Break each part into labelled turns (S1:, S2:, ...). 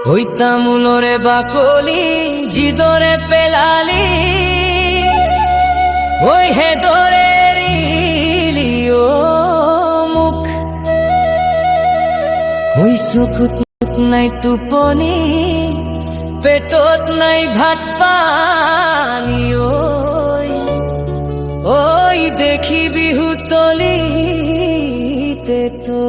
S1: হইতামুলরে বাকলি জিদরে পেলালি ওই হে দরে রিলি ও মুখ ওই চকুত নাই টোপনি পেটত নাই ভাত পানি ওই দেখি বিহু তলিতে তো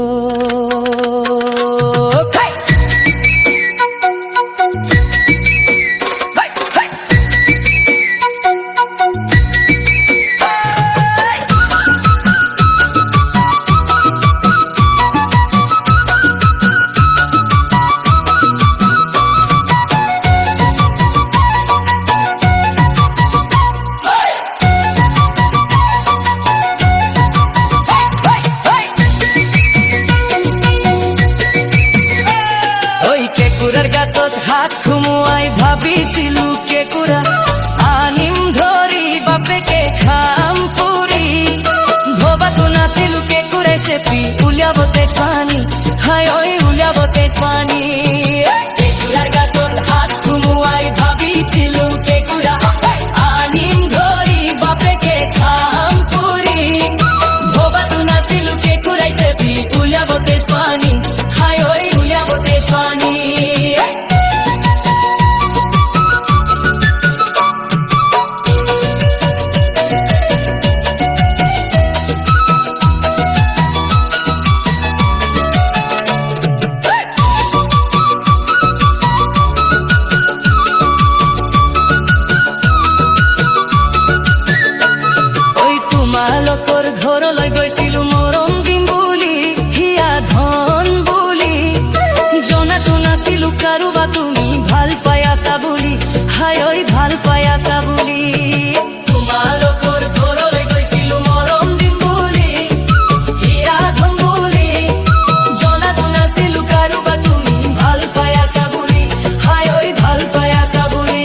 S1: গাতত হাত খুমুয়াই ভাবিছিলু কেকুৰা আনিম ধৰি বাপেকে খাম পুৰি ভবাতো নাছিলু কেকুৰাই চেপি উলিয়াবতে পানী হাই ঐ উলিয়াবতে পানী কেকুৰাৰ গাতত হাত খুমুয়াই ভাবিছিলু কেকুৰা আনিম ধৰি বাপেকে খাম পুৰি ভবাতো নাছিলু কেকুৰাই চেপি উলিয়াবতে পানী হাই ঐ উলিয়াবতে পানী তোমালোকৰ ঘৰলৈ গৈছিলো মৰম দিম বুলি হিয়া ধন বুলি জনাতো নাছিলো কাৰোবা তুমি ভাল পাই আছা বুলি হাই ঐ ভাল পাই আছা বুলি তোমালোকৰ ঘৰলৈ গৈছিলো মৰম দিম বুলি হিয়া ধন বুলি জনাতো নাছিলো কাৰোবা তুমি ভাল পাই আছা বুলি হাই ঐ ভাল পাই আছা বুলি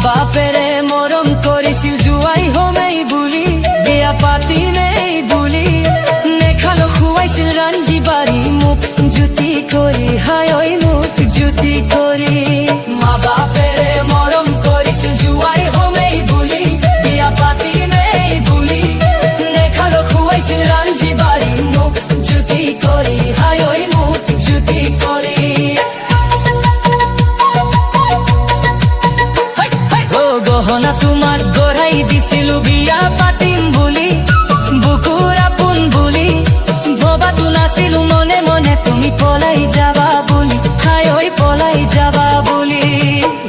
S1: বাপেৰে মৰম কৰিছিল জুৱাই হমেই বুলি বিয়া পাতিমেই বুলি নেখালো খুৱাইছিল ৰাঞ্জি বাৰী মোক জুতি কৰি হাই ঐ মোক জুতি কৰি মা বাপেৰে মৰম কৰিছিল জুৱাই হমেই বুলি বিয়া পাতিমেই বুলি নেখালো খুৱাইছিল ৰাঞ্জি বাৰী মোক জুতি কৰি হাই ঐ মোক জুতি কৰি গহনা তোমাক গঢ়াই দিছিলো বিয়া পাতিম বুলি বুকুৰ আপোন বুলি ভবাতো নাছিলো মনে মনে তুমি পলাই যাবা বুলি হাই ঐ পলাই যাবা বুলি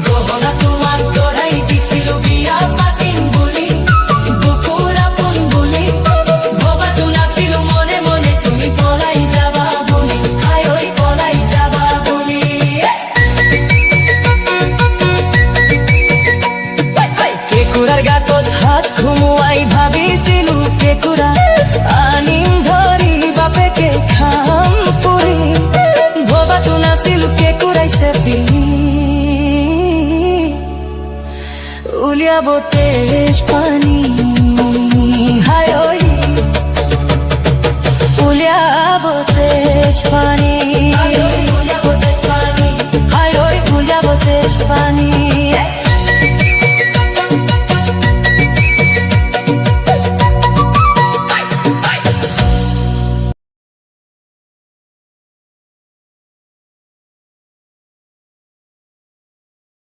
S1: গহনা তোমাক গঢ়াই দিছিলো বিয়া পাতিম বুলি বুকুৰ আপোন বুলি ভবাতো নাছিলো মনে মনে তুমি পলাই যাবা বুলি হাই ঐ পলাই যাবা বুলি কেকুৰাৰ গাতত হাত খুমুৱাই ভাবিছিলো কেকুৰা আনিম ধৰি বাপেকে খাম পুৰি ভবাতো নাছিলো কেকুৰাই চেপি উলিয়াব তেজ পানী হাই ঐ উলিয়াব তেজ পানী